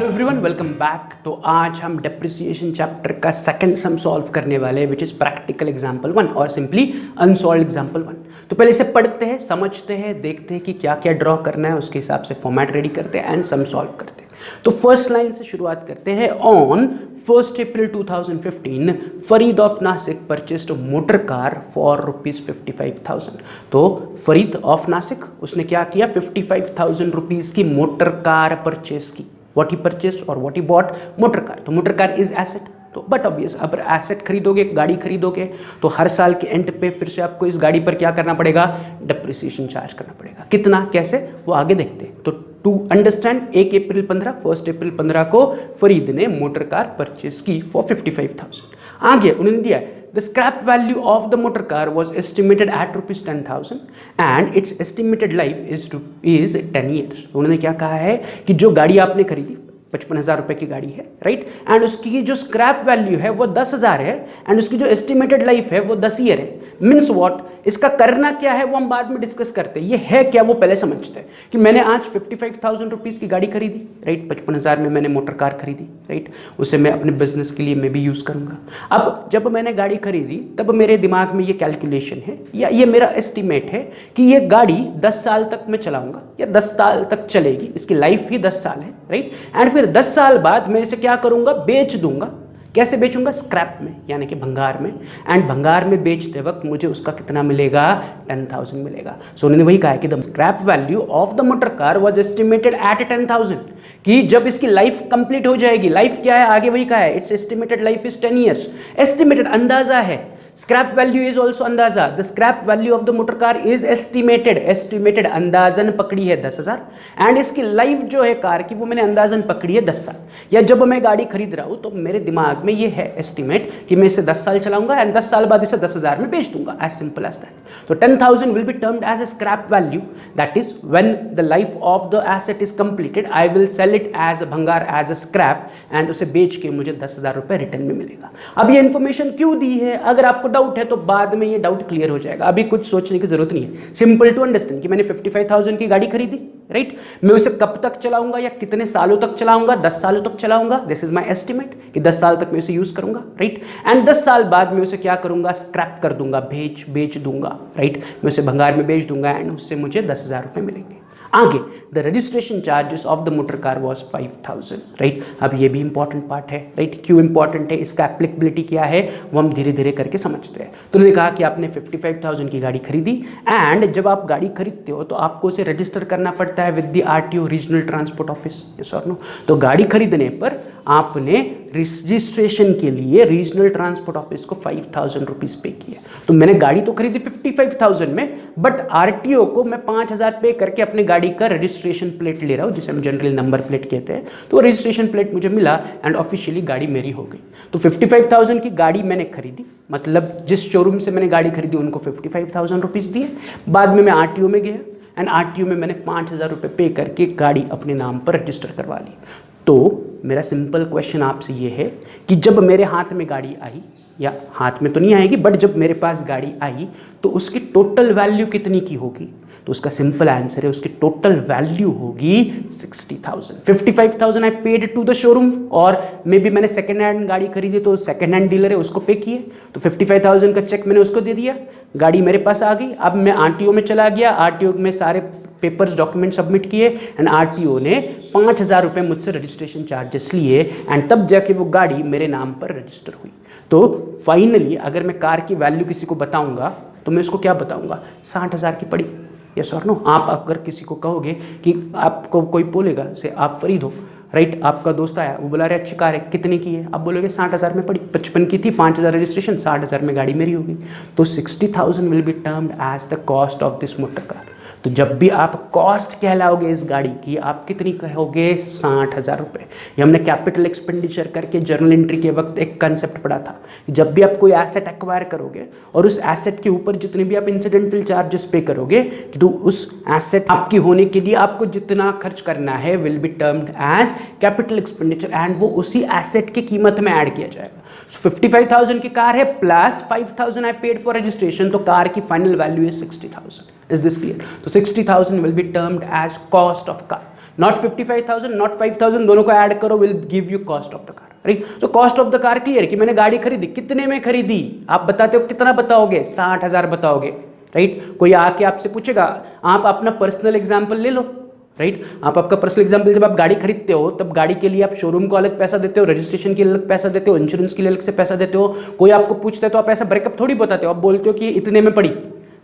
Hello everyone, welcome back. तो आज हम डेप्रिसिएशन चैप्टर का सेकंड सम सॉल्व करने वाले हैं, विच इज प्रैक्टिकल एग्जांपल 1 और सिंपली अनसॉल्व्ड एग्जांपल 1। तो पहले इसे पढ़ते हैं, समझते हैं, देखते हैं कि क्या क्या ड्रॉ करना है, उसके हिसाब से फॉर्मेट रेडी करते हैं एंड सम सॉल्व करते हैं। तो फर्स्ट लाइन से शुरुआत करते हैं। On 1 April 2015 Farid of Nashik purchased motor car for ₹55,000। तो फरीद ऑफ नासिक उसने क्या किया, 55,000 रुपीज की मोटर कार परचेस की। What he purchased or what he bought? Motor car. तो मोटर कार इज एसेट। तो बट ऑब्वियस, अब एसेट खरीदोगे, गाड़ी खरीदोगे, तो हर साल के एंड पे फिर से आपको इस गाड़ी पर क्या करना पड़ेगा, डेप्रिसिएशन चार्ज करना पड़ेगा। कितना, कैसे, वो आगे देखते हैं। तो टू अंडरस्टैंड, 1 अप्रैल 15 को फरीद ने मोटर कार परचेस की फॉर 55,000। आगे उन्होंने दिया the scrap value of the motor car was estimated at ₹10,000 and its estimated life is 10 years। उन्होंने क्या कहा है कि जो गाड़ी आपने खरीदी 55,000 रुपए की गाड़ी है, राइट, एंड उसकी जो स्क्रैप वैल्यू है वो 10,000 है एंड उसकी जो एस्टिमेटेड लाइफ है वो 10 ईयर है। मीन्स व्हाट, इसका करना क्या है वो हम बाद में डिस्कस करते हैं। ये है क्या वो पहले समझते हैं कि मैंने आज 55,000 रुपीज़ की गाड़ी खरीदी, राइट, 55,000 में मैंने मोटर कार खरीदी, राइट, उसे मैं अपने बिजनेस के लिए मैं भी यूज़ करूँगा। अब जब मैंने गाड़ी खरीदी तब मेरे दिमाग में ये कैलकुलेशन है या ये मेरा एस्टिमेट है कि ये गाड़ी 10 साल तक मैं चलाऊँगा या 10 साल तक चलेगी, इसकी लाइफ ही 10 साल है, राइट, एंड फिर 10 साल बाद मैं इसे क्या करूँगा, बेच दूंगा। कैसे बेचूंगा, स्क्रैप में, यानी कि भंगार में, एंड भंगार में बेचते वक्त मुझे उसका कितना मिलेगा, 10,000 मिलेगा। सो उन्होंने वही कहा कि the scrap value of the motor car was estimated at 10,000, कि जब इसकी लाइफ कंप्लीट हो जाएगी, लाइफ क्या है आगे वही कहा है, it's estimated life is 10 years. Estimated अंदाजा है, स्क्रैप वैल्यू इज ऑल्सो अंदाजा। The scrap value of the motor car is estimated, estimated अंदाजन पकड़ी है 10,000 एंड इसकी लाइफ जो है कार की वो मैंने अंदाजन पकड़ी है 10 साल। या जब मैं गाड़ी खरीद रहा हूं तो मेरे दिमाग में ये है एस्टिमेट कि मैं इसे 10 साल चलाऊंगा एंड 10 साल बाद इसे 10,000 में बेच दूंगा, एज सिंपल एज दैट। तो 10,000 will be termed as a scrap value, that is when the life of the asset is completed I will sell it as a भंगार, एज अ स्क्रैप, एंड उसे बेच के मुझे 10,000 रुपए return में मिलेगा। अब ये इन्फॉर्मेशन क्यों दी है, अगर आपको डाउट है तो बाद में ये डाउट क्लियर हो जाएगा, अभी कुछ सोचने की जरूरत नहीं है। सिंपल टू अंडरस्टैंड कि मैंने 55,000 की गाड़ी खरीदी, राइट, मैं उसे कब तक चलाऊंगा या कितने सालों तक चलाऊंगा, 10 सालों तक चलाऊंगा, दिस इज माय एस्टिमेट कि 10 साल तक मैं उसे यूज करूंगा, राइट, एंड 10 साल बाद मैं उसे क्या करूंगा, स्क्रैप कर दूंगा, बेच दूंगा, राइट, मैं उसे भंगार में बेच दूंगा एंड उससे मुझे 10,000 रुपए मिलेंगे। आगे the registration charges of the motor car was 5,000, right. अब ये भी इंपॉर्टेंट पार्ट है, राइट, क्यों इंपॉर्टेंट है, इसका एप्लीकेबिलिटी क्या है वो हम धीरे धीरे करके समझते हैं। तो उन्होंने कहा कि आपने 55,000 की गाड़ी खरीदी एंड जब आप गाड़ी खरीदते हो तो आपको उसे रजिस्टर करना पड़ता है with the RTO, regional transport office, yes और नो। तो गाड़ी खरीदने पर आपने रजिस्ट्रेशन के लिए रीजनल ट्रांसपोर्ट ऑफिस को 5,000 रुपीज़ पे किया। तो मैंने गाड़ी तो खरीदी 55,000 में, बट RTO को मैं 5,000 पे करके अपनी गाड़ी का रजिस्ट्रेशन प्लेट ले रहा हूँ, जिसे हम जनरली नंबर प्लेट कहते हैं। तो रजिस्ट्रेशन प्लेट मुझे मिला एंड ऑफिशियली गाड़ी मेरी हो गई। तो 55,000 की गाड़ी मैंने खरीदी, मतलब जिस शोरूम से मैंने गाड़ी खरीदी उनको 55,000 रुपीज़ दिए। बाद में मैं RTO में गया एंड RTO में मैंने 5,000 रुपये पे करके गाड़ी अपने नाम पर रजिस्टर करवा ली। तो मेरा सिंपल क्वेश्चन आपसे ये है कि जब मेरे हाथ में गाड़ी आई, या हाथ में तो नहीं आएगी बट जब मेरे पास गाड़ी आई तो उसकी टोटल वैल्यू कितनी की होगी, तो उसका सिंपल आंसर है उसकी टोटल वैल्यू होगी 60,000। 55,000 I paid to the showroom, और मे बी मैंने सेकेंड हैंड गाड़ी खरीदी तो सेकेंड हैंड डीलर है उसको पे किए, तो 55,000 का चेक मैंने उसको दे दिया, गाड़ी मेरे पास आ गई। अब मैं RTO में चला गया, RTO में सारे पेपर्स डॉक्यूमेंट सबमिट किए एंड RTO ने 5,000 रुपये मुझसे रजिस्ट्रेशन चार्जेस लिए एंड तब जाके वो गाड़ी मेरे नाम पर रजिस्टर हुई। तो फाइनली अगर मैं कार की वैल्यू किसी को बताऊंगा तो मैं उसको क्या बताऊंगा, 60,000 की पड़ी, यस और नो। आप अगर किसी को कहोगे कि आपको कोई बोलेगा से आप फरीद हो, राइट, आपका दोस्त आया वो बोला रहे अच्छी कार है, कितने की है, आप बोलोगे 60,000 में पड़ी, 55 की थी, 5,000 रजिस्ट्रेशन, 60,000 में गाड़ी मेरी होगी। तो 60,000 will be termed as the cost of this motor car. तो जब भी आप कॉस्ट कहलाओगे इस गाड़ी की, आप कितनी कहोगे, 60,000 रुपये। ये हमने कैपिटल एक्सपेंडिचर करके जर्नल एंट्री के वक्त एक कंसेप्ट पढ़ा था। जब भी आप कोई एसेट एक्वायर करोगे और उस एसेट के ऊपर जितने भी आप इंसिडेंटल चार्जेस पे करोगे, तो उस एसेट आपकी होने के लिए आपको जितना खर्च करना है will be termed as capital expenditure and वो उसी एसेट की कीमत में ऐड किया जाएगा। 55,000 की कार है plus 5,000 I paid for registration, तो कार की final value is 60,000। Is this clear? तो 60,000 will be termed as cost of car. Not 55,000 not 5,000, दोनों को ऐड करो, will give you cost of the car, right. तो cost of the car clear कि मैंने गाड़ी खरीदी, कितने में खरीदी, आप बताते हो कितना बताओगे, 60,000 बताओगे, राइट। कोई आके आपसे पूछेगा, आप अपना पर्सनल एग्जाम्पल ले लो, राइट। आप आपका पर्सनल एग्जाम्पल, जब आप गाड़ी खरीदते हो तब गाड़ी के लिए आप शोरूम को अलग पैसा देते हो, रजिस्ट्रेशन के लिए अलग पैसा देते हो, इंश्योरेंस के लिए अलग से पैसा देते हो। कोई आपको पूछता है तो आप ऐसा ब्रेकअप थोड़ी बताते हो, आप बोलते हो कि इतने में पड़ी,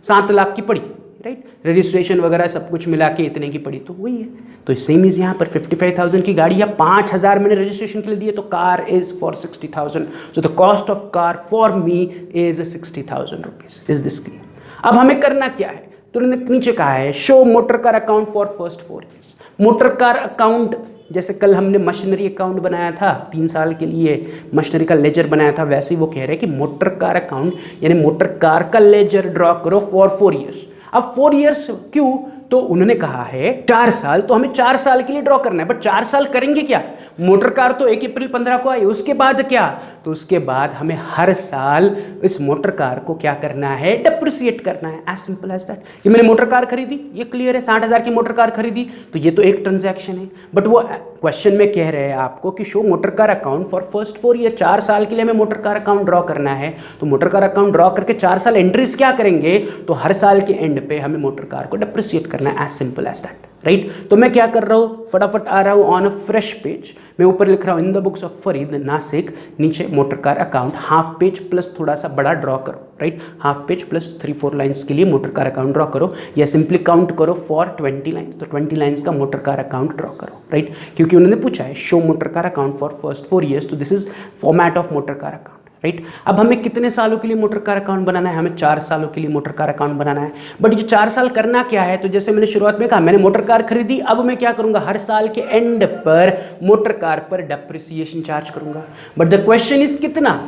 7 लाख की पड़ी, राइट। रजिस्ट्रेशन वगैरह सब कुछ मिला के इतने की पड़ी, तो वही है। तो सेम इज यहाँ पर 55,000 की गाड़ी या 5,000 मैंने रजिस्ट्रेशन के लिए दिए, तो car is for 60,000, so the cost of car for me is 60,000 rupees. Is this clear? अब हमें करना क्या है, तो नीचे कहा है show motor car account for first 4 years. Motor car account, जैसे कल हमने मशीनरी अकाउंट बनाया था 3 साल के लिए, मशीनरी का लेजर बनाया था, वैसे ही वो कह रहे हैं कि मोटर कार अकाउंट यानी मोटर कार का लेजर ड्रॉ करो फॉर 4 ईयर्स। अब 4 ईयर्स क्यों, तो उन्होंने कहा है 4 साल, तो हमें 4 साल के लिए ड्रॉ करना है। बट 4 साल करेंगे क्या, मोटर कार तो 1 अप्रैल 15 को आई, उसके बाद क्या, तो उसके बाद हमें हर साल इस मोटर कार को क्या करना है, डेप्रिसिएट करना है, एज सिंपल एज दैट। कि मैंने मोटर कार खरीदी, ये क्लियर है, 60,000 की मोटर कार खरीदी, तो ये तो एक ट्रांजैक्शन है। बट वो क्वेश्चन में कह रहे हैं आपको कि show motor car account for first 4 year, 4 साल के लिए हमें मोटर कार अकाउंट ड्रॉ करना है। तो मोटर कार अकाउंट ड्रॉ करके 4 साल एंट्रीज क्या करेंगे, तो हर साल के एंड पे हमें मोटर कार को डेप्रिसिएट करना है, as simple as that, right. तो मैं क्या कर रहा हूँ, फटाफट आ रहा हूँ ऑन अ फ्रेश पेज, मैं ऊपर लिख रहा हूँ in the books of Farid Nasik, नीचे motor car account, half page plus थोड़ा सा बड़ा ड्रॉ करो, right. Half page plus 3-4 lines के लिए मोटर कार अकाउंट ड्रॉ करो, या सिंपली काउंट करो फॉर 20 लाइन्स, तो 20 लाइन्स का मोटर कार अकाउंट ड्रॉ करो, राइट। क्योंकि उन्होंने पूछा है show motor car account for first 4 years, तो this is format of motor car account, right. अब हमें कितने सालों के लिए मोटर कार अकाउंट बनाना है, हमें 4 सालों के लिए मोटर कार अकाउंट बनाना है। बट ये 4 साल करना क्या है, तो जैसे मैंने शुरुआत में कहा, मैंने मोटर कार खरीदी, अब मैं क्या करूंगा, हर साल के एंड पर मोटर कार पर डेप्रिसिएशन चार्ज करूंगा। बट द क्वेश्चन इज कितना,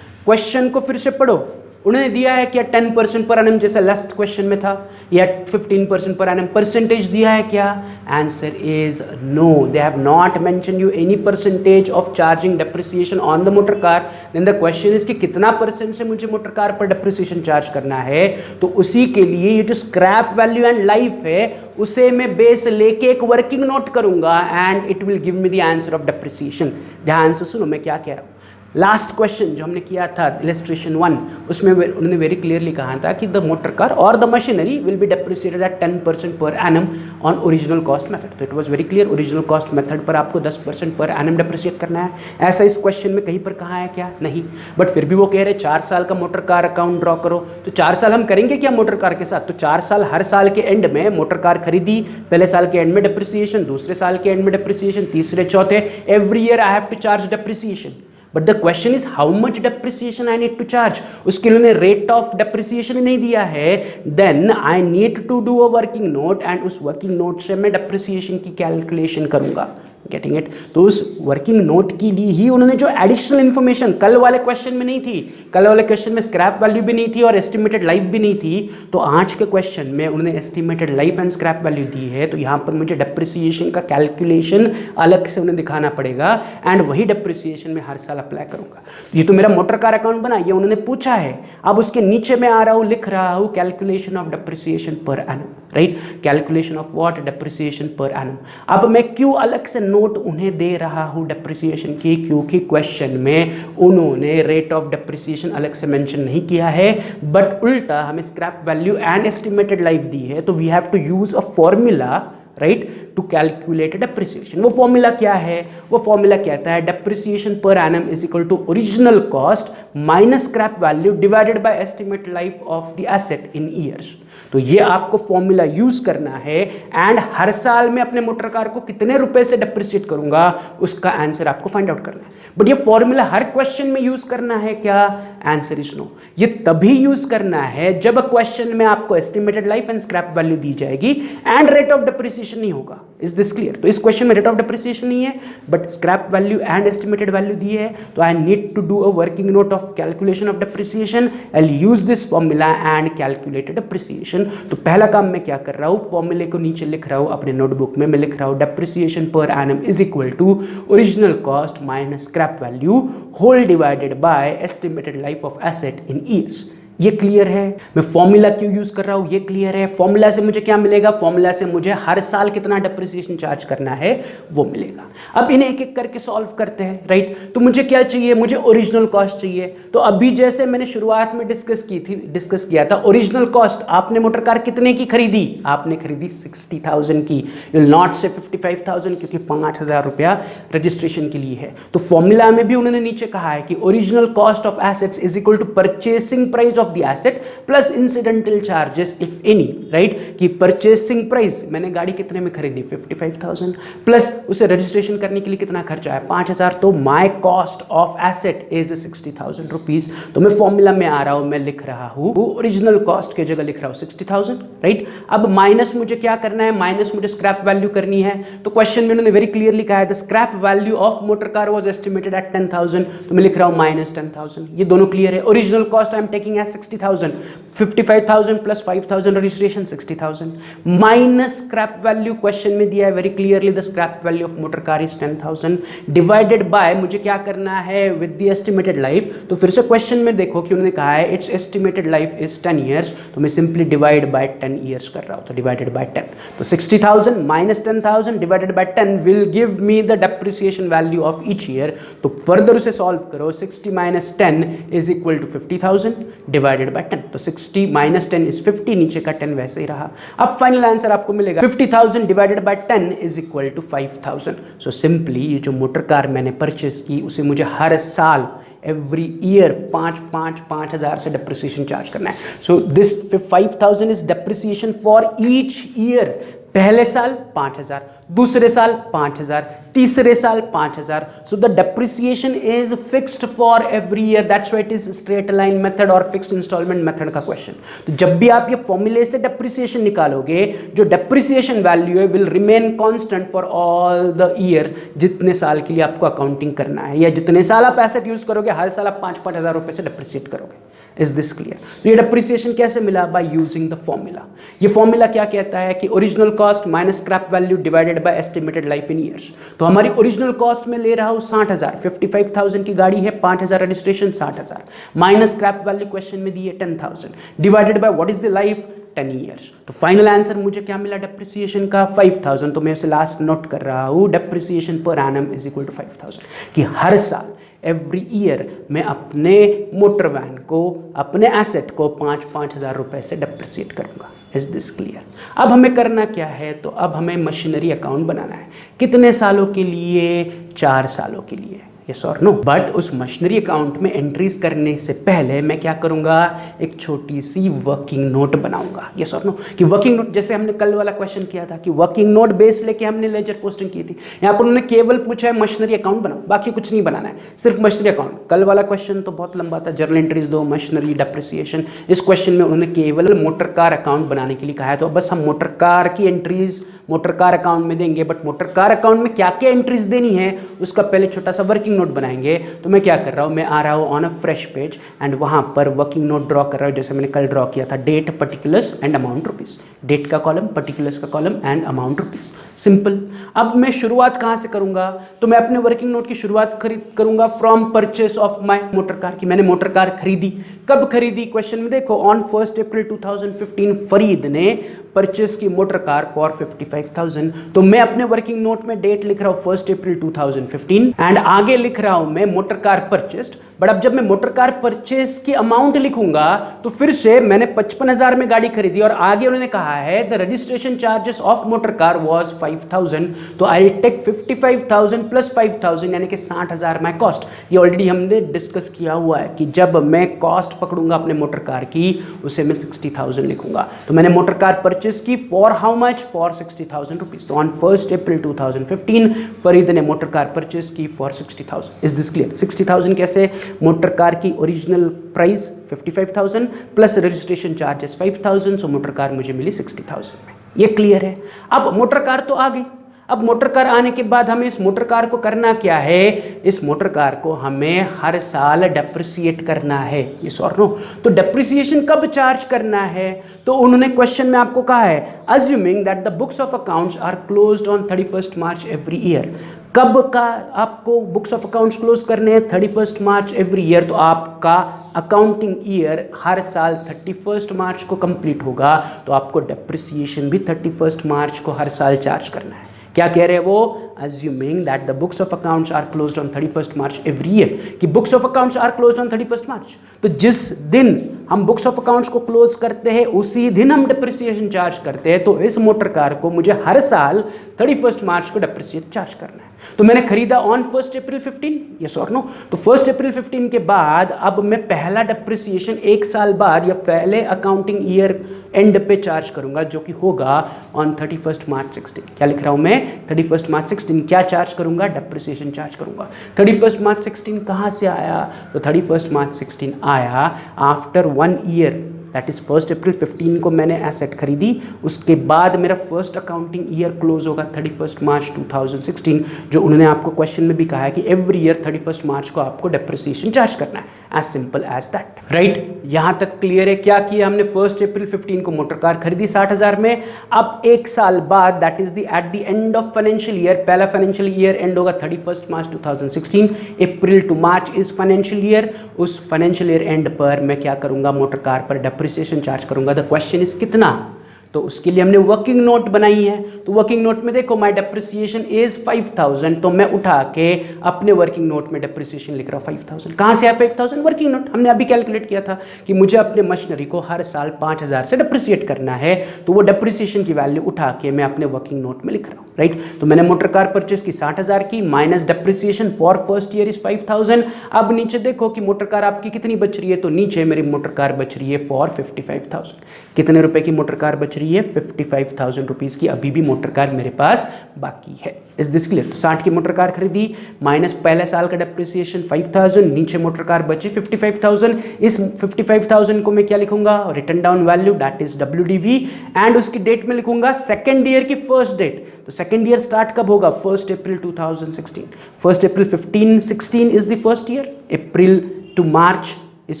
क्वेश्चन को फिर से पढ़ो, उन्होंने दिया है क्या 10% पर एनम, जैसे लास्ट क्वेश्चन में था, या 15% पर एनम, परसेंटेज दिया है क्या, answer is no, they have not mention you any percentage of charging depreciation on the motor car. Then the question is कि कितना परसेंट से मुझे मोटर कार पर डेप्रिसिएशन चार्ज करना है, तो उसी के लिए ये जो स्क्रैप वैल्यू एंड लाइफ है उसे मैं बेस लेके एक वर्किंग नोट करूंगा, and it will give me the answer of depreciation. ध्यान से सुनो मैं क्या कह रहा हूं। लास्ट क्वेश्चन जो हमने किया था इलस्ट्रेशन 1, उसमें उन्होंने वेरी क्लियरली कहा था कि द मोटर कार और the machinery will be depreciated at 10% per annum on original cost method. तो it was very clear, original cost method पर आपको 10% पर एनम डेप्रिसिएट करना है। ऐसा इस क्वेश्चन में कहीं पर कहा है क्या, नहीं। बट फिर भी वो कह रहे 4 साल का मोटर कार अकाउंट ड्रॉ करो, तो 4 साल हम करेंगे क्या मोटर कार के साथ, तो 4 साल, हर साल के एंड में मोटर कार खरीदी, पहले साल के एंड में डेप्रिसिएशन, दूसरे साल के एंड में डेप्रिसिएशन, तीसरे चौथे, every year I have to charge depreciation. But the question is how much depreciation I need to charge, उसके लिए उन्होंने रेट ऑफ डेप्रिसिएशन नहीं दिया है। Then I need to do a working note, and उस working note से मैं depreciation की कैलकुलेशन करूंगा, गेटिंग इट। तो उस वर्किंग नोट के लिए ही उन्होंने जो एडिशनल इंफॉर्मेशन कल वाले क्वेश्चन में नहीं थी, कल वाले क्वेश्चन में स्क्रैप वैल्यू भी नहीं थी और एस्टिमेटेड लाइफ भी नहीं थी, तो आज के क्वेश्चन में उन्होंने estimated life and scrap value दी है। तो यहाँ पर मुझे डेप्रिसिएशन का कैलकुलेशन अलग से उन्हें दिखाना पड़ेगा, एंड वही डेप्रिसिएशन में हर साल अप्लाई करूंगा। ये तो मेरा मोटर कार अकाउंट बना, ये उन्होंने पूछा है। अब उसके नीचे में आ रहा हूँ, लिख रहा हूँ calculation of depreciation per annum, right. Calculation of what, depreciation per annum. अब मैं क्यों अलग से नोट उन्हें दे रहा हूं डेप्रिसिएशन की, क्योंकि क्वेश्चन में उन्होंने रेट ऑफ डेप्रिसिएशन अलग से मेंशन नहीं किया है, बट उल्टा हमें scrap value and estimated life दी है। तो we have to use a formula, right, to calculate depreciation. वो फॉर्मूला क्या है, वो फॉर्मूला कहता है depreciation per annum is equal to original cost minus scrap value divided by estimated life of the asset in years. तो ये आपको formula use करना है, एंड हर साल में अपने मोटर कार को कितने रुपए से डेप्रिसिएट करूंगा उसका आंसर आपको फाइंड आउट करना है। बट ये फॉर्मूला हर क्वेश्चन में यूज करना है क्या, आंसर इज नो। ये तभी यूज करना है जब क्वेश्चन में आपको estimated life and scrap value दी जाएगी एंड रेट ऑफ डेप्रिसिएशन नहीं होगा। Is this clear? तो इस क्वेश्चन में रेट ऑफ डेप्रिसिएशन नहीं है, but scrap value and estimated value दी है। तो I need to do a working note of calculation of depreciation, I will use this formula and calculate depreciation. तो पहला काम मैं क्या कर रहा हूं, फॉर्मूले को नीचे लिख रहा हूं अपने नोटबुक में। मैं लिख रहा हूं depreciation per annum is equal to original cost minus scrap value whole divided by estimated life of asset in years. ये क्लियर है। मैं फॉर्मूला क्यों यूज कर रहा हूं, ये क्लियर है। फॉर्मूला से मुझे क्या मिलेगा, फॉर्मूला से मुझे हर साल कितना डेप्रिसिएशन चार्ज करना है वो मिलेगा। अब इन्हें एक एक करके सॉल्व करते हैं, राइट। तो मुझे क्या चाहिए, मुझे ओरिजिनल कॉस्ट चाहिए। तो अभी जैसे मैंने शुरुआत में डिस्कस किया था, ओरिजिनल कॉस्ट आपने मोटर कार कितने की खरीदी, आपने खरीदी 60,000 की। यू विल नॉट से 55,000 क्योंकि 5,000 रुपया रजिस्ट्रेशन के लिए है। तो फॉर्मूला में भी उन्होंने नीचे कहा है कि original cost of assets is equal to purchasing price of the asset plus incidental charges if any, right. कि परचेसिंग प्राइस, मैंने गाड़ी कितने में खरीदी 55,000, प्लस उसे रजिस्ट्रेशन करने के लिए कितना खर्चा है 5,000, तो my cost of asset is 60,000 rupees. तो मैं फॉर्मूला में आ रहा हूं, मैं लिख रहा हूं ओरिजिनल कॉस्ट की जगह लिख रहा हूं 60,000, राइट। अब माइनस मुझे क्या करना है, माइनस मुझे स्क्रैप वैल्यू करनी है। तो क्वेश्चन में उन्होंने वेरी क्लियरली कहा है the scrap value of motor car was estimated at 10,000, तो मैं लिख रहा हूं माइनस 10,000। ये दोनों क्लियर है। Original cost I am taking as 60,000, 55,000 plus 5,000 registration 60,000 minus scrap value question में दिया है very clearly the scrap value of motor car is 10,000 divided by मुझे क्या करना है विद द एस्टिमेटेड लाइफ। तो फिर से क्वेश्चन में देखो कि उन्होंने कहा है it's estimated life is 10 years, तो मैं सिंपली डिवाइड बाय 10 ईयर्स कर रहा हूं, तो डिवाइडेड बाय 10। तो 60,000 minus 10,000 divided by 10 will give me the depreciation value of each year. तो फर्दर उसे सॉल्व करो, 60 minus 10 is equal to 50,000 divided by 10। तो 60 माइनस 10 इज 50, नीचे का 10 वैसे ही रहा। अब फाइनल आंसर आपको मिलेगा 50,000 divided by 10 is equal to 5,000। So simply ये जो मोटर कार मैंने परचेस की उसे मुझे हर साल एवरी ईयर 5,000 से डेप्रिसिएशन चार्ज करना है। So this 5,000 is depreciation for each year. पहले साल 5,000, दूसरे साल 5,000, तीसरे साल 5,000। So the depreciation is fixed for every year, that's why it is straight line method और फिक्स्ड इंस्टॉलमेंट मेथड का क्वेश्चन। तो जब भी आप ये फॉर्मूले से डेप्रिसिएशन निकालोगे, जो डेप्रिसिएशन वैल्यू है will remain constant for all the year, जितने साल के लिए आपको अकाउंटिंग करना है या जितने साल आप एसेट यूज करोगे हर साल आप 5,000 रुपए से डेप्रिसिएट करोगे। Is this clear? तो ये डेप्रिसिएशन कैसे मिला? By using the formula. ये फॉर्मूला क्या कहता है कि original cost minus scrap value divided by estimated life in years. तो हमारी ओरिजिनल कॉस्ट में ले रहा हूं 60,000, 55,000 की गाड़ी है, 5,000 registration 60,000 minus scrap value question में दी है 10,000 divided by what is the life 10 years. तो फाइनल आंसर मुझे क्या मिला डेप्रिसिएशन का 5,000। तो मैं इसे लास्ट नोट कर रहा हूं, depreciation per annum is equal to 5,000 कि हर साल एवरी ईयर मैं अपने मोटर वैन को, अपने एसेट को 5,000 रुपए से डेप्रिसिएट करूंगा। Is this clear? अब हमें करना क्या है, तो अब हमें मशीनरी अकाउंट बनाना है। कितने सालों के लिए? 4 सालों के लिए। यस और नो? बट उस मशीनरी अकाउंट में एंट्रीज करने से पहले मैं क्या करूंगा, एक छोटी सी वर्किंग नोट बनाऊंगा। यस और नो? कि वर्किंग नोट, जैसे हमने कल वाला क्वेश्चन किया था कि वर्किंग नोट बेस लेके हमने लेजर पोस्टिंग की थी। यहाँ पर उन्होंने केवल पूछा है मशीनरी अकाउंट बनाओ, बाकी कुछ नहीं बनाना है, सिर्फ मशीनरी अकाउंट। कल वाला क्वेश्चन तो बहुत लंबा था, जर्नल एंट्रीज दो, मशीनरी, डेप्रिसिएशन। इस क्वेश्चन में उन्होंने केवल मोटर कार अकाउंट बनाने के लिए कहा है। तो बस हम मोटर कार की एंट्रीज मोटर कार अकाउंट में देंगे, बट मोटर कार अकाउंट में क्या क्या एंट्रीज देनी है उसका पहले छोटा सा वर्किंग नोट बनाएंगे। तो मैं क्या कर रहा हूँ, मैं आ रहा हूँ on a fresh page and वहाँ पर वर्किंग नोट ड्रॉ कर रहा हूँ, जैसे मैंने कल ड्रॉ किया था, date, particulars and amount rupees. Date का कॉलम, पर्टिकुलर्स का column and amount rupees. Simple. अब मैं शुरुआत कहाँ से करूँगा, तो मैं अपने वर्किंग नोट की शुरुआत करूँगा from purchase of my motor car की। मैंने मोटर कार खरीदी, कब खरीदी? क्वेश्चन में देखो, ऑन 1 अप्रैल 2015 फरीद ने परचेस की मोटर कार फॉर 55,000। तो मैं अपने वर्किंग नोट में डेट लिख रहा हूं 1 अप्रैल 2015 एंड आगे लिख रहा हूं मैं मोटर कार परचेस्ड। बट अब जब मैं मोटर कार परचेस की अमाउंट लिखूंगा तो फिर से मैंने 55,000 में गाड़ी खरीदी और आगे उन्होंने कहा है the registration charges of motor car was 5,000। तो आई टेक 55,000 प्लस 5,000 यानी कि 60,000 माई कॉस्ट। ये ऑलरेडी हमने डिस्कस किया हुआ है कि जब मैं कॉस्ट पकड़ूंगा अपने मोटर कार की उसे मैं 60,000 लिखूंगा। तो मैंने मोटर कार परचेस की for how much? For 60,000 rupees. तो ऑन 1 अप्रैल 2015 फरीद ने मोटर कार परचेस की फॉर 60,000। Is this clear? 60,000 कैसे? मोटर कार की original price 55,000 plus registration charges 5,000, सो मोटर कार मुझे मिली 60,000 में। ये क्लियर है? अब मोटर कार तो आ गई। अब मोटर कार आने के बाद हमें इस मोटर कार को करना क्या है? इस मोटर कार को हमें हर साल डेप्रिसिएट करना है। यस और नो? तो डेप्रिसिएशन कब चार्ज करना है? तो उन्होंने क्वेश्चन में आपको कहा है assuming that the books of accounts are closed on 31 March every year. कब का आपको बुक्स ऑफ अकाउंट्स क्लोज करने हैं? 31 मार्च एवरी ईयर। तो आपका अकाउंटिंग ईयर हर साल 31 मार्च को कंप्लीट होगा तो आपको डेप्रिसिएशन भी 31 मार्च को हर साल चार्ज करना है। क्या कह रहे हैं वो? assuming that the books of accounts are closed on 31st March every year, कि books of accounts are closed on 31st March, तो जिस दिन हम बुक्स ऑफ अकाउंट्स को क्लोज करते हैं उसी दिन हम डेप्रिसिएशन चार्ज करते हैं, तो इस मोटर कार को मुझे हर साल 31 मार्च को डेप्रिसिएट चार्ज करना है। तो मैंने खरीदा ऑन 1 अप्रैल 15, यस और नो? तो 1 अप्रैल 15 के बाद अब मैं पहला डेप्रिसिएशन एक साल बाद या पहले अकाउंटिंग ईयर एंड पे चार्ज करूंगा, जो कि होगा ऑन 31 मार्च 16। क्या लिख रहा हूं मैं? 31 मार्च 16 क्या चार्ज करूंगा? डेप्रिसिएशन चार्ज करूंगा। 31 मार्च 16 कहां से आया? तो 31 मार्च 16 आया आफ्टर 1 ईयर, दैट इज 1 अप्रैल 15 को मैंने एसेट खरीदी, उसके बाद मेरा फर्स्ट अकाउंटिंग ईयर क्लोज होगा 31 मार्च 2016, जो उन्होंने आपको क्वेश्चन में भी कहा है कि एवरी ईयर 31 मार्च को आपको डेप्रिसिएशन चार्ज करना है, as simple as that, right? यहां तक क्लियर है? क्या किया हमने? 1 अप्रैल 15 को मोटर कार खरीदी 60,000 में, अब एक साल बाद that is the at the end of financial year, पहला फाइनेंशियल ईयर एंड होगा 31 March 2016, April to March is financial year, उस फाइनेंशियल ईयर एंड पर मैं क्या करूंगा? मोटर कार पर डेप्रिसिएशन चार्ज करूंगा। द क्वेश्चन इज कितना? तो उसके लिए हमने वर्किंग नोट बनाई है, तो वर्किंग नोट में देखो माय डेप्रिसिएशन इज 5000, तो मैं उठा के अपने वर्किंग नोट में डेप्रिसिएशन लिख रहा हूँ 5000। कहाँ से आया 5000? वर्किंग नोट हमने अभी कैलकुलेट किया था कि मुझे अपने मशीनरी को हर साल 5000 से डेप्रिसिएट करना है, तो वो डेप्रिसिएशन की वैल्यू उठा के मैं अपने वर्किंग नोट में लिख रहा हूँ, राइट? तो मैंने मोटर कार परचेस की 60,000 की, minus depreciation for first year is 5000। अब नीचे देखो कि मोटर कार आपकी कितनी बच रही है, तो नीचे मेरी मोटर कार बच रही है फॉर 55,000। कितने रुपए की मोटर कार बच रही है? 55,000 रुपीज की अभी भी मोटर कार मेरे पास बाकी है। Is this clear? तो 60 की मोटर कार खरीदी, माइनस पहले साल का डेप्रिसिएशन 5000, नीचे मोटर कार बची 55,000। इस 55,000 को मैं क्या लिखूंगा? Written down value, that is WDV, and उसकी डेट में लिखूंगा सेकेंड ईयर की फर्स्ट डेट। तो सेकेंड ईयर स्टार्ट कब होगा? 1 April 2016। 1 April 16 is the first year, April to March is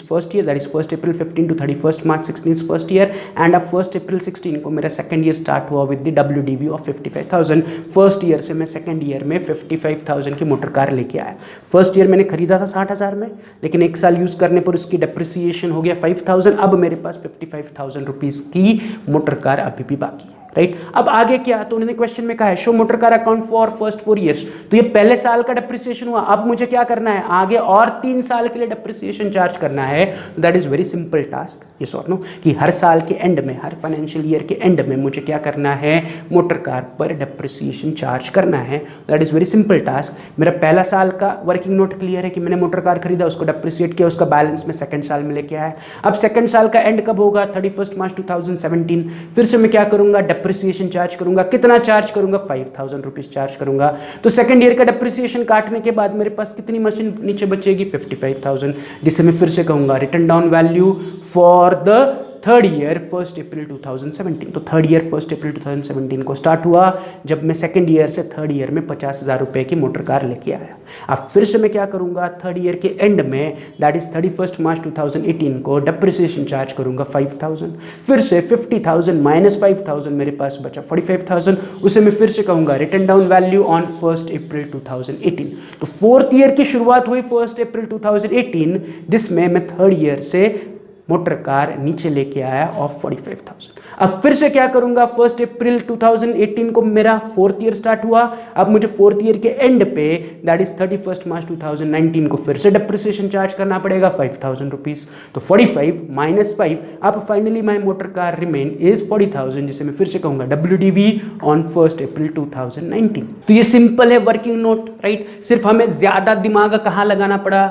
first year, that is 1 April 15 to 31st March 16 is first year, and अब 1 April 16 को मेरा second year start हुआ with the WDV of 55,000। First year से मैं second year में 55,000 की motor car लेके आया। फर्स्ट ईयर मैंने खरीदा था 60,000 में, लेकिन एक साल यूज करने पर उसकी डेप्रिसिएशन हो गया 5,000। अब मेरे पास 55,000 रुपीज की मोटर कार अभी भी बाकी है, राइट? अब आगे क्या? तो उन्होंने क्वेश्चन में कहा है show motor car account for first 4 years, तो ये पहले साल का डेप्रिसिएशन हुआ। अब मुझे क्या करना है? आगे और 3 साल के लिए डेप्रिसिएशन चार्ज करना है। That is very simple task, yes और नो? कि हर साल के एंड में, हर फाइनेंशियल ईयर के एंड में मुझे क्या करना है? मोटर कार पर डेप्रिसिएशन चार्ज करना है। That is very simple task. मेरा पहला साल का वर्किंग नोट क्लियर है कि मैंने मोटर कार खरीदा, उसको डेप्रिसिएट किया, उसका बैलेंस में सेकंड साल में लेके आया। अब सेकंड साल का एंड कब होगा? 31 मार्च 2017। फिर से मैं क्या करूंगा? डेप्रिसिएशन चार्ज करूंगा। कितना चार्ज करूंगा? 5,000 रुपीज चार्ज करूंगा। तो सेकंड ईयर का डेप्रिसिएशन काटने के बाद मेरे पास कितनी मशीन नीचे बचेगी? 55,000, जिसे मैं फिर से कहूंगा return down value for the third year 1 अप्रैल 2017। तो थर्ड ईयर 1 अप्रैल 2017 को स्टार्ट हुआ, जब मैं सेकंड ईयर से थर्ड ईयर में 50,000 रुपए की मोटर कार लेके आया। अब फिर से मैं क्या करूंगा? थर्ड ईयर के एंड में, दैट इज 31 मार्च 2018 को डेप्रिसिएशन चार्ज करूंगा 5,000। फिर से 50,000 माइनस 5,000 मेरे पास बचा 45,000, उसे मैं फिर से कहूंगा रिटर्न डाउन वैल्यू ऑन 1 अप्रैल 2018। तो फोर्थ ईयर की शुरुआत हुई 1 अप्रैल 2018, जिसमें मैं थर्ड ईयर से मोटर कार नीचे लेके आया ऑफ 45,000। अब फिर से क्या करूंगा? 1 अप्रैल 2018 को मेरा फोर्थ ईयर स्टार्ट हुआ। अब मुझे फोर्थ ईयर के एंड पे, दैट इज 31 मार्च 2019 को फिर से डेप्रिसिएशन चार्ज करना पड़ेगा 5,000 रुपीज। तो 45 माइनस 5, अब finally my motor car remain is 40,000, जिसे मैं फिर से कहूंगा WDV ऑन 1 अप्रैल 2019। तो ये सिंपल है वर्किंग नोट, राइट? सिर्फ हमें ज्यादा दिमाग कहाँ लगाना पड़ा?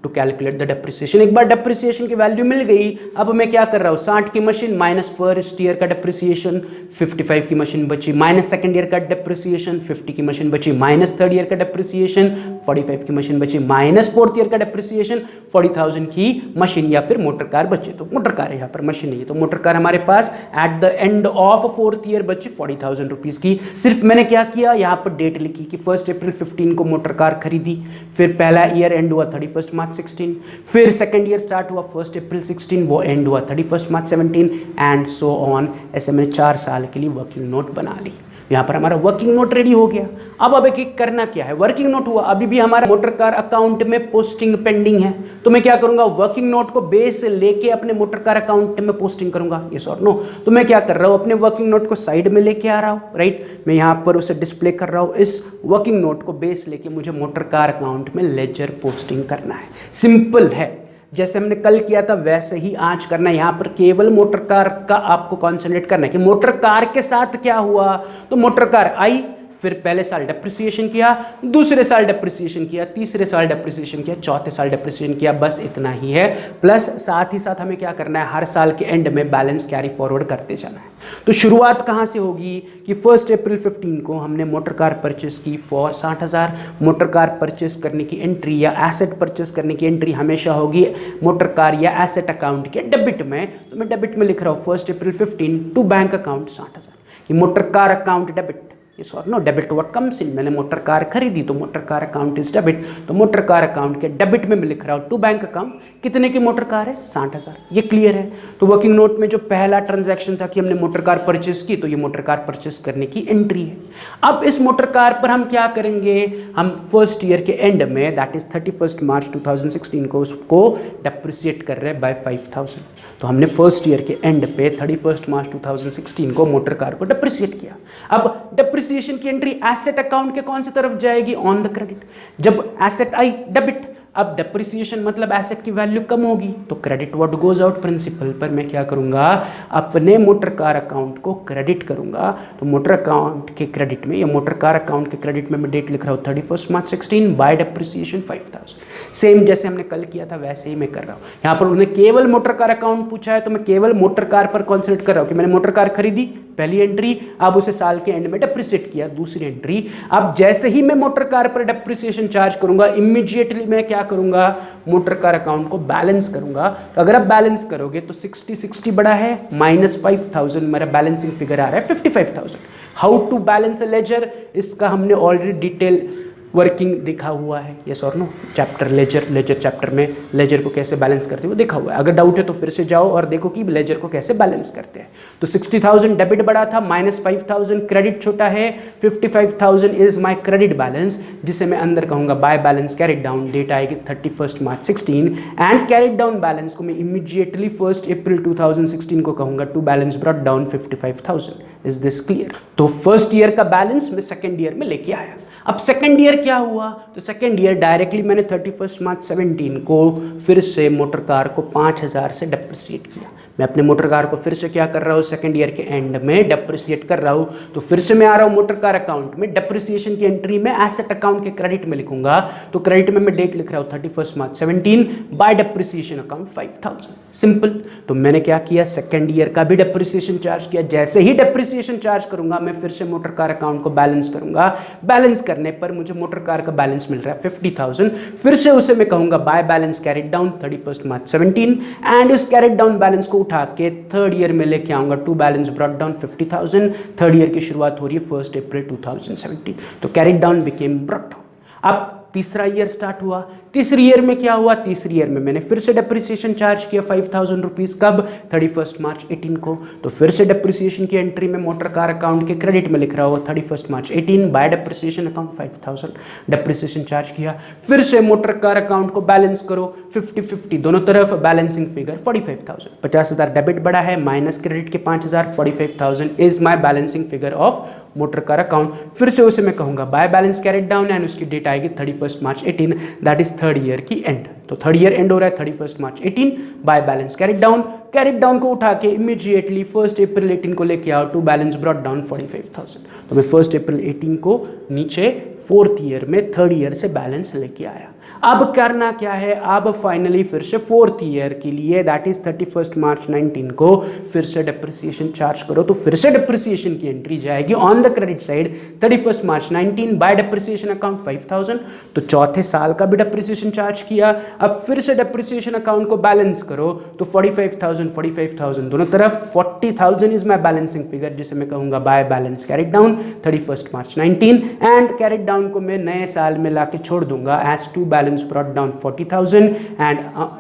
To calculate the depreciation. एक बार डेप्रिसिएशन की वैल्यू मिल गई, अब मैं क्या कर रहा हूँ? 60 की मशीन माइनस फर्स्ट ईयर का डेप्रिसिएशन, 55 की मशीन बची, माइनस सेकंड ईयर का डेप्रिसिएशन, 50 की मशीन बची, माइनस थर्ड ईयर का डेप्रिसिएशन, 45 की मशीन बची, माइनस फोर्थ ईयर का डेप्रिसिएशन, 40,000 की मशीन या फिर मोटर कार बची। तो मोटर कार है, यहाँ पर मशीन नहीं है, तो मोटर कार हमारे पास at the end of fourth year बची 40,000 रुपीज की। सिर्फ मैंने क्या किया? यहाँ पर डेट लिखी कि 1 अप्रैल 15 को मोटर कार खरीदी, फिर पहला ईयर एंड हुआ 31 मार्च 16, फिर सेकंड ईयर स्टार्ट हुआ 1 अप्रैल 16, वो एंड हुआ 31 मार्च 17, एंड सो ऑन। ऐसे मैंने 4 साल के लिए वर्किंग नोट बना ली। यहाँ पर हमारा वर्किंग नोट रेडी हो गया। अब एक एक करना क्या है, वर्किंग नोट हुआ, अभी भी हमारा मोटर कार अकाउंट में पोस्टिंग पेंडिंग है, तो मैं क्या करूंगा, वर्किंग नोट को बेस लेके अपने मोटर कार अकाउंट में पोस्टिंग करूंगा, यस और नो। तो मैं क्या कर रहा हूं, अपने वर्किंग नोट को साइड में लेके आ रहा हूं, राइट, मैं यहां पर उसे डिस्प्ले कर रहा हूं, इस वर्किंग नोट को बेस लेके मुझे मोटर कार अकाउंट में लेजर पोस्टिंग करना है। सिंपल है, जैसे हमने कल किया था वैसे ही आज करना है। यहाँ पर केवल मोटर कार का आपको कॉन्सेंट्रेट करना है कि मोटर कार के साथ क्या हुआ, तो मोटर कार आई, फिर पहले साल डेप्रिसिएशन किया, दूसरे साल डेप्रिसिएशन किया, तीसरे साल डेप्रिसिएशन किया, चौथे साल डेप्रिसिएशन किया, बस इतना ही है। प्लस साथ ही साथ हमें क्या करना है, हर साल के एंड में बैलेंस कैरी फॉरवर्ड करते जाना है। तो शुरुआत कहाँ से होगी कि 1 अप्रैल 15 को हमने मोटर कार परचेस की फॉर 60,000। मोटर कार परचेस करने की एंट्री या एसेट परचेस करने की एंट्री हमेशा होगी मोटर कार या एसेट अकाउंट के डेबिट में। तो मैं डेबिट में लिख रहा हूँ 1 अप्रैल 15 टू बैंक अकाउंट 60,000 कि motor car account debit, yes और no, debit what comes in, मैंने मोटर कार खरीदी तो motor car account is debit, तो मोटर कार अकाउंट के डेबिट में मैं लिख रहा हूँ टू बैंक अकाउंट, कितने की मोटर कार है, 60,000, ये क्लियर है। तो वर्किंग नोट में जो पहला ट्रांजैक्शन था कि हमने मोटर कार परचेस की, तो ये मोटर कार परचेस करने की एंट्री है। अब इस मोटर कार पर हम क्या करेंगे, हम फर्स्ट ईयर के एंड में दैट इज 31 मार्च 2016 को उसको डेप्रिसिएट कर रहे हैं बाय 5,000। तो हमने फर्स्ट ईयर के एंड पे 31 मार्च 2016 को मोटर कार को डेप्रिसिएट किया। अब डेप्रिसिएशन की एंट्री एसेट अकाउंट के कौन सी तरफ जाएगी, ऑन द क्रेडिट। जब एसेट आई डेबिट, अब डेप्रिसिएशन मतलब एसेट की वैल्यू कम होगी, तो credit what goes out principal पर मैं क्या करूंगा, अपने मोटर कार अकाउंट को क्रेडिट करूंगा। तो मोटर अकाउंट के क्रेडिट में या मोटर कार अकाउंट के क्रेडिट में मैं डेट लिख रहा हूँ 31 मार्च 16 बाय डेप्रिसिएशन 5,000। सेम जैसे हमने कल किया था वैसे ही मैं कर रहा हूँ। यहाँ पर उन्होंने केवल मोटर कार अकाउंट पूछा है, तो मैं केवल मोटर कार पर कॉन्सेंट्रेट कर रहा हूँ कि मैंने मोटर कार खरीदी, पहली एंट्री, अब उसे साल के एंड में डेप्रिसिएट किया, दूसरी एंट्री। अब जैसे ही मैं मोटर कार पर डेप्रिसिएशन चार्ज करूंगा, इमीडिएटली मैं क्या करूंगा, मोटर कार अकाउंट को बैलेंस करूंगा। तो अगर आप बैलेंस करोगे तो 60 बड़ा है, -5,000 मेरा बैलेंसिंग फिगर आ रहा है 55,000। How to balance a ledger, इसका हमने ऑलरेडी डिटेल वर्किंग दिखा हुआ है, यस और नो, चैप्टर लेजर चैप्टर में लेजर को कैसे बैलेंस करते हो देखा हुआ है। अगर डाउट है तो फिर से जाओ और देखो कि लेजर को कैसे बैलेंस करते हैं। तो 60,000 डेबिट बड़ा था, -5,000 क्रेडिट छोटा है, 55,000 इज माय क्रेडिट बैलेंस, जिसे मैं अंदर कहूंगा by balance carried down, date आएगी 31 March 16 and carried down balance को मैं इमीडिएटली 1 अप्रैल 2016 को कहूंगा to balance brought down 55,000। Is this clear. तो फर्स्ट ईयर का बैलेंस मैं सेकेंड ईयर में लेके आया। अब सेकेंड ईयर क्या हुआ, तो सेकेंड ईयर डायरेक्टली मैंने 31 मार्च 17 को फिर से मोटर कार को 5,000 से डेप्रिसिएट किया। मैं अपने मोटर कार को फिर से क्या कर रहा हूँ, सेकेंड ईयर के एंड में डेप्रिसिएट कर रहा हूँ। तो फिर से मैं आ रहा हूँ मोटर कार अकाउंट में, डेप्रिसिएशन की एंट्री में एसेट अकाउंट के क्रेडिट में लिखूंगा। तो क्रेडिट में मैं डेट लिख रहा हूँ 31 March 17 bye depreciation account 5,000। Simple. तो मैंने क्या किया, सेकेंड ईयर का भी डेप्रिसिएशन चार्ज किया। जैसे ही डेप्रिसिएशन चार्ज करूंगा मैं फिर से मोटर कार अकाउंट को बैलेंस करूंगा। बैलेंस करने पर मुझे मोटर कार का बैलेंस मिल रहा है 50,000। फिर से उसे मैं कहूंगा by balance carried down 31 March 17 and इस कैरिड डाउन बैलेंस को उठा के थर्ड ईयर में लेके आऊंगा to balance brought down 50,000। Third year की शुरुआत हो रही है 1 अप्रैल 2017। तो carried down became brought down. अब तीसरा ईयर स्टार्ट हुआ। तीसरी ईयर में क्या हुआ, तीसरी ईयर में मैंने फिर से डेप्रिसिएशन चार्ज किया 5,000 रुपीज़, कब, 31 मार्च 18 को। तो फिर से डेप्रिसिएशन की एंट्री में मोटर कार अकाउंट के क्रेडिट में लिख रहा हुआ 31 मार्च 18 bye depreciation account 5,000 depreciation charge किया। फिर से मोटर कार अकाउंट को बैलेंस करो 50-50 दोनों तरफ, बैलेंसिंग फिगर 45,000। 50,000 डेबिट बड़ा है, माइनस क्रेडिट के 5,000, 45,000 is my balancing figure of motor car account. फिर से उसे मैं कहूंगा by balance carried down and उसकी डेट आएगी 31 मार्च 18, दैट इज थर्ड ईयर की एंड। तो थर्ड ईयर एंड हो रहा है 31 मार्च 18 bye balance carried down. Carried down को उठा के इमीडिएटली 1 अप्रैल 18 को लेके आओ टू बैलेंस ब्रॉट डाउन 45,000। तो मैं 1 अप्रैल 18 को नीचे फोर्थ ईयर में थर्ड ईयर से बैलेंस लेके आया। अब करना क्या है, अब फाइनली फिर से फोर्थ ईयर के लिए दैट इज 31 मार्च 19 को फिर से डेप्रिसिएशन चार्ज करो। तो फिर से डेप्रिसिएशन की एंट्री जाएगी on the credit side 31 March 19 bye depreciation account 5,000। तो चौथे साल का भी डेप्रिसिएशन चार्ज किया। अब फिर से डेप्रिसिएशन अकाउंट को बैलेंस करो तो 45,000 दोनों तरफ, 40,000 इज माई बैलेंसिंग फिगर, जिसे मैं कहूंगा by balance carried down 31 March 19 and carried down को मैं नए साल में लाके छोड़ दूंगा as to balance brought down 40,000 and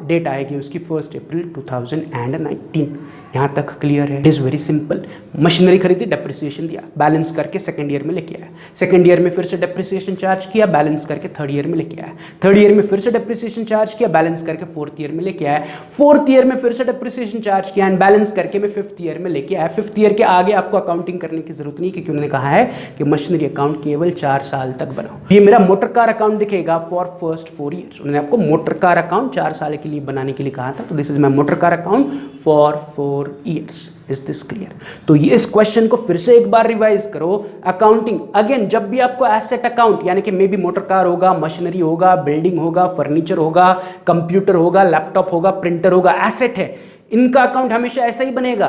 date आएगी उसकी 1 अप्रैल 2019। यहाँ तक क्लियर है? It is very simple. Machinery खरीदी, डेप्रिसिएशन दिया, बैलेंस करके सेकंड ईयर में लेके आया, सेकंड ईयर में फिर से डेप्रिसिएशन चार्ज किया, बैलेंस करके थर्ड ईयर में लेके आया, थर्ड ईयर में फिर से डेप्रिसिएशन चार्ज किया, बैलेंस करके फोर्थ ईयर में लेके आया, फोर्थ ईयर में फिर से डेप्रिसिएशन चार्ज किया एंड बैलेंस करके मैं फिफ्थ ईयर में लेके आया। फिफ्थ ईयर के आगे आपको अकाउंटिंग करने की जरूरत नहीं, क्योंकि उन्होंने कहा है कि मशीनरी अकाउंट केवल 4 साल तक बनाओ। ये मेरा मोटर कार अकाउंट दिखेगा फॉर फर्स्ट 4 ईयर्स। उन्होंने आपको मोटर कार अकाउंट 4 साल के लिए बनाने के लिए कहा था, तो this is my motor car account for 4 years. Is this clear? तो ये इस क्वेश्चन को फिर से एक बार रिवाइज करो। अकाउंटिंग अगेन, जब भी आपको एसेट अकाउंट यानी कि मे बी मोटर कार होगा, मशीनरी होगा, बिल्डिंग होगा, फर्नीचर होगा, कंप्यूटर होगा, लैपटॉप होगा, प्रिंटर होगा, एसेट है, इनका अकाउंट हमेशा ऐसा ही बनेगा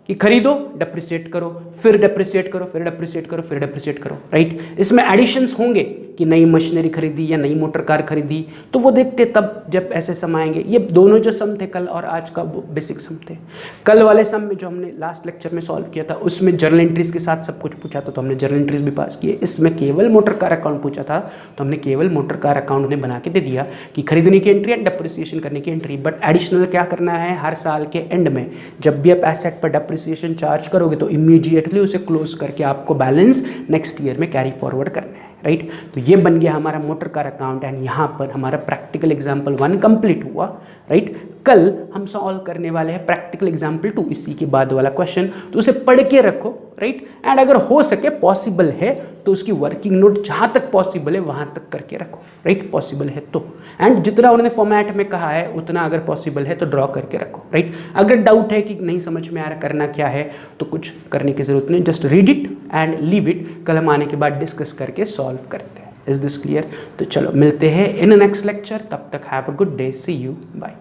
कि खरीदो, डेप्रिसिएट करो, फिर डेप्रिसिएट करो, फिर डेप्रिसिएट करो, फिर डेप्रिसिएट करो, राइट? इसमें एडिशंस होंगे कि नई मशीनरी खरीदी या नई मोटर कार खरीदी, तो वो देखते तब जब ऐसे सम आएंगे। ये दोनों जो सम थे कल और आज का वो बेसिक सम थे। कल वाले सम में जो हमने लास्ट लेक्चर में सॉल्व किया था उसमें जर्नल एंट्रीज के साथ सब कुछ पूछा था, तो हमने जर्नल एंट्रीज भी पास किए। इसमें केवल मोटर कार अकाउंट पूछा था, तो हमने केवल मोटर कार अकाउंट उन्हें बना के दे दिया कि खरीदने की एंट्री एंड डेप्रिसिएशन करने की एंट्री। बट एडिशनल क्या करना है, हर साल के एंड में जब भी आप एसेट पर डेप्रिसिएशन चार्ज करोगे तो इमीडिएटली उसे क्लोज करके आपको बैलेंस नेक्स्ट ईयर में कैरी फॉरवर्ड करना है, राइट? तो ये बन गया हमारा मोटर कार अकाउंट एंड यहाँ पर हमारा प्रैक्टिकल एग्जाम्पल 1 कंप्लीट हुआ, राइट? कल हम सॉल्व करने वाले हैं प्रैक्टिकल एग्जाम्पल 2, इसी के बाद वाला क्वेश्चन, तो उसे पढ़ के रखो, राइट? एंड अगर हो सके पॉसिबल है तो उसकी वर्किंग नोट जहाँ तक पॉसिबल है वहाँ तक करके रखो, राइट? पॉसिबल है तो, एंड जितना उन्होंने फॉर्मेट में कहा है उतना अगर पॉसिबल है तो ड्रॉ करके रखो, राइट? अगर डाउट है कि नहीं समझ में आ रहा करना क्या है तो कुछ करने की जरूरत नहीं, just read it and leave it. कल हम आने के बाद डिस्कस करके सॉल्व करते हैं। Is this clear? तो चलो मिलते हैं इन नेक्स्ट लेक्चर, तब तक have a good day, see you, bye.